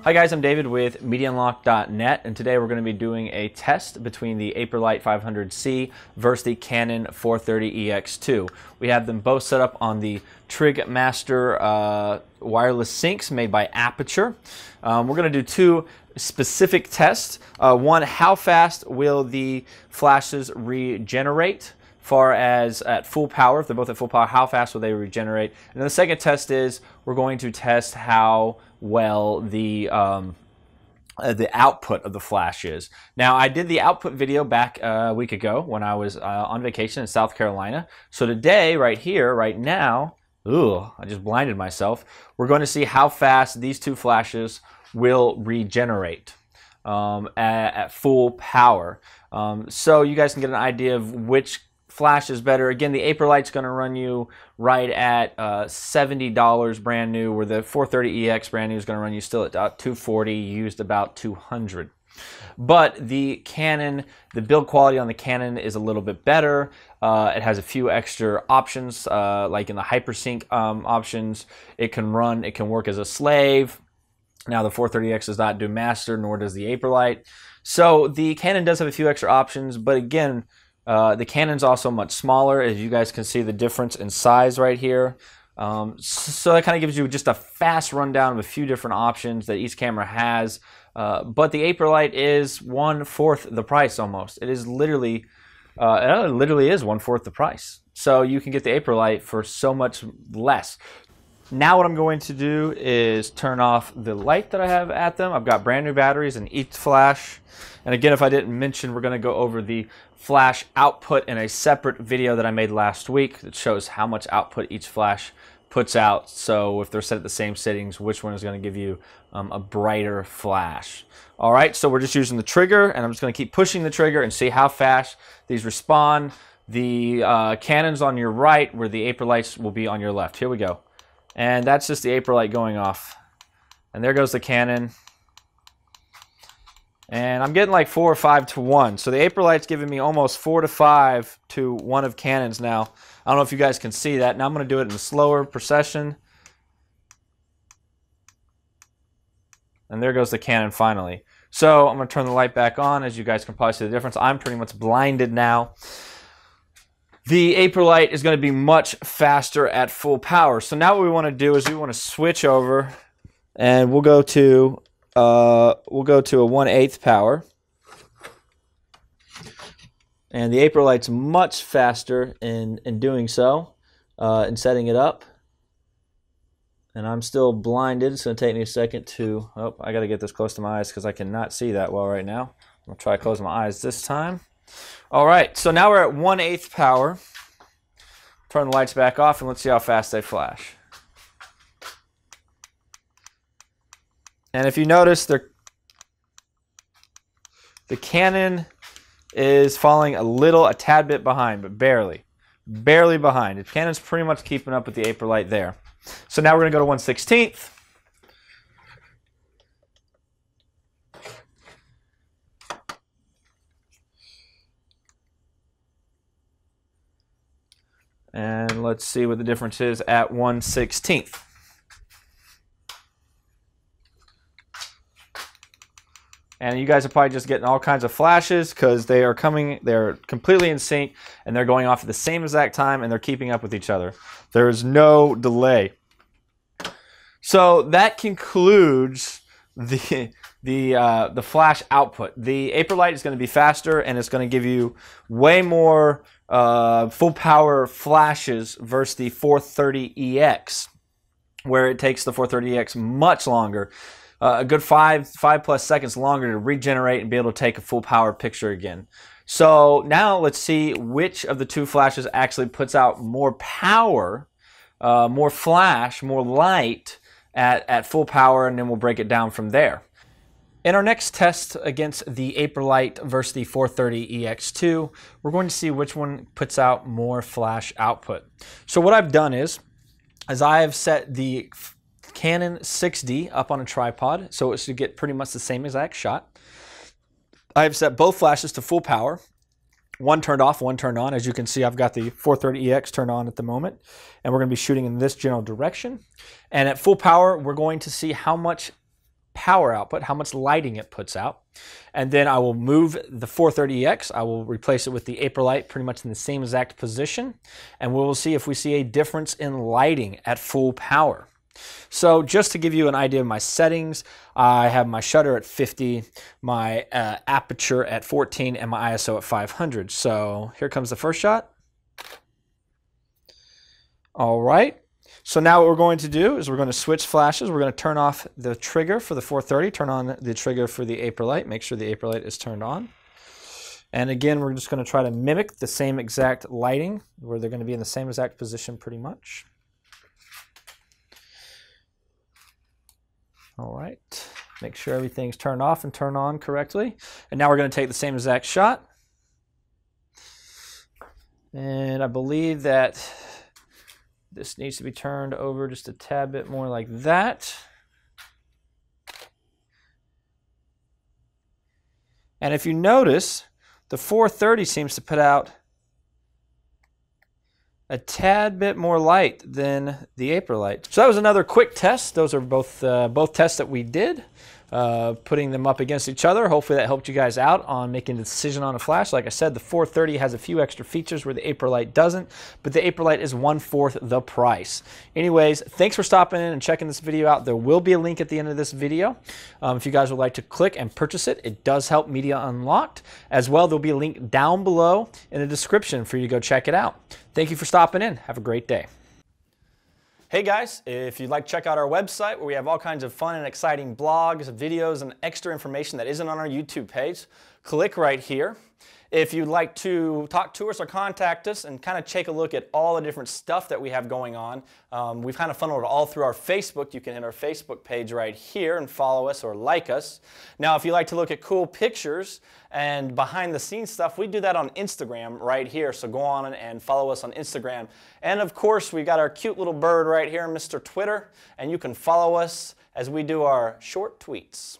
Hi guys, I'm David with MediaUnlock.net, and today we're going to be doing a test between the Aperlite YH-500c versus the Canon 430ex2. We have them both set up on the Trig Master wireless syncs made by Aperture. We're going to do two specific tests. One, how fast will the flashes regenerate? Far as at full power, if they're both at full power, how fast will they regenerate? And then the second test is we're going to test how well the output of the flash is. Now, I did the output video back a week ago when I was on vacation in South Carolina. So today, right here, right now, I just blinded myself. We're going to see how fast these two flashes will regenerate at full power. So you guys can get an idea of which flash is better. Again, the Aperlite's going to run you right at $70 brand new, where the 430ex brand new is going to run you still at $240, used about $200. But the Canon, the build quality on the Canon is a little bit better. It has a few extra options, like in the hypersync options. It can work as a slave. Now the 430ex does not do master, nor does the Aperlite. So the Canon does have a few extra options, but again, the Canon's also much smaller, as you guys can see the difference in size right here. So that kind of gives you just a fast rundown of a few different options that each camera has. But the Aperlite is 1/4 the price almost. It is literally, it literally is 1/4 the price. So you can get the Aperlite for so much less. Now what I'm going to do is turn off the light that I have at them. I've got brand new batteries in each flash. And again, if I didn't mention, we're going to go over the flash output in a separate video that I made last week that shows how much output each flash puts out. So if they're set at the same settings, which one is going to give you a brighter flash. All right, so we're just using the trigger, and I'm just going to keep pushing the trigger and see how fast these respond. The Canon's on your right, where the Aperlites will be on your left. Here we go. And that's just the Aperlite going off. And there goes the Canon. And I'm getting like 4 or 5 to 1. So the Aperlite's giving me almost 4 to 5 to 1 of Canon's now. I don't know if you guys can see that. Now I'm going to do it in a slower procession. And there goes the Canon finally. So I'm going to turn the light back on. As you guys can probably see the difference, I'm pretty much blinded now. The Aperlite is going to be much faster at full power. So now what we want to do is we want to switch over, and we'll go to a 1/8 power. And the Aperlite's much faster in doing so, in setting it up. And I'm still blinded. It's going to take me a second to, I got to get this close to my eyes because I cannot see that well right now. I'm going to try to close my eyes this time. All right, so now we're at 1/8 power. Turn the lights back off and let's see how fast they flash. And if you notice, the Canon is falling a tad bit behind, but barely behind. The Canon's pretty much keeping up with the Aperlite there. So now we're going to go to 1/16. And let's see what the difference is at 1/16. And you guys are probably just getting all kinds of flashes because they're completely in sync, and they're going off at the same exact time, and they're keeping up with each other. There's no delay. So that concludes the flash output. The Aperlite is going to be faster, and it's going to give you way more full power flashes versus the 430ex, where it takes the 430ex much longer, a good 5+ seconds longer to regenerate and be able to take a full power picture again. So now let's see which of the two flashes actually puts out more power, more flash, more light at full power, and then we'll break it down from there. In our next test against the Aperlite versus the 430ex2, we're going to see which one puts out more flash output. So what I've done is I have set the Canon 6D up on a tripod, so it should get pretty much the same exact shot. I have set both flashes to full power. One turned off, one turned on. As you can see, I've got the 430ex turned on at the moment, and we're going to be shooting in this general direction. And at full power, we're going to see how much power output, how much lighting it puts out. And then I will move the 430ex. I will replace it with the Aperlite pretty much in the same exact position. And we will see if we see a difference in lighting at full power. So just to give you an idea of my settings, I have my shutter at 50, my aperture at 14, and my ISO at 500. So here comes the first shot. All right. So now what we're going to do is we're going to switch flashes. We're going to turn off the trigger for the 430, turn on the trigger for the Aperlite, make sure the Aperlite is turned on. And again, we're just going to try to mimic the same exact lighting where they're going to be in the same exact position pretty much. All right, make sure everything's turned off and turned on correctly. And now we're going to take the same exact shot. And I believe that this needs to be turned over just a tad bit more like that. And if you notice, the 430 seems to put out a tad bit more light than the Aperlite. So that was another quick test. Those are both tests that we did, putting them up against each other. Hopefully that helped you guys out on making a decision on a flash. Like I said, the 430 has a few extra features where the Aperlite doesn't, but the Aperlite is 1/4 the price. Anyways, thanks for stopping in and checking this video out. There will be a link at the end of this video. If you guys would like to click and purchase it, it does help Media Unlocked. As well, there'll be a link down below in the description for you to go check it out. Thank you for stopping in. Have a great day. Hey guys, if you'd like to check out our website where we have all kinds of fun and exciting blogs, videos, and extra information that isn't on our YouTube page, click right here. If you'd like to talk to us or contact us and kind of take a look at all the different stuff that we have going on, we've kind of funneled it all through our Facebook. You can hit our Facebook page right here and follow us or like us. Now, if you like to look at cool pictures and behind the scenes stuff, we do that on Instagram right here. So go on and follow us on Instagram. And of course, we got our cute little bird right here, Mr. Twitter, and you can follow us as we do our short tweets.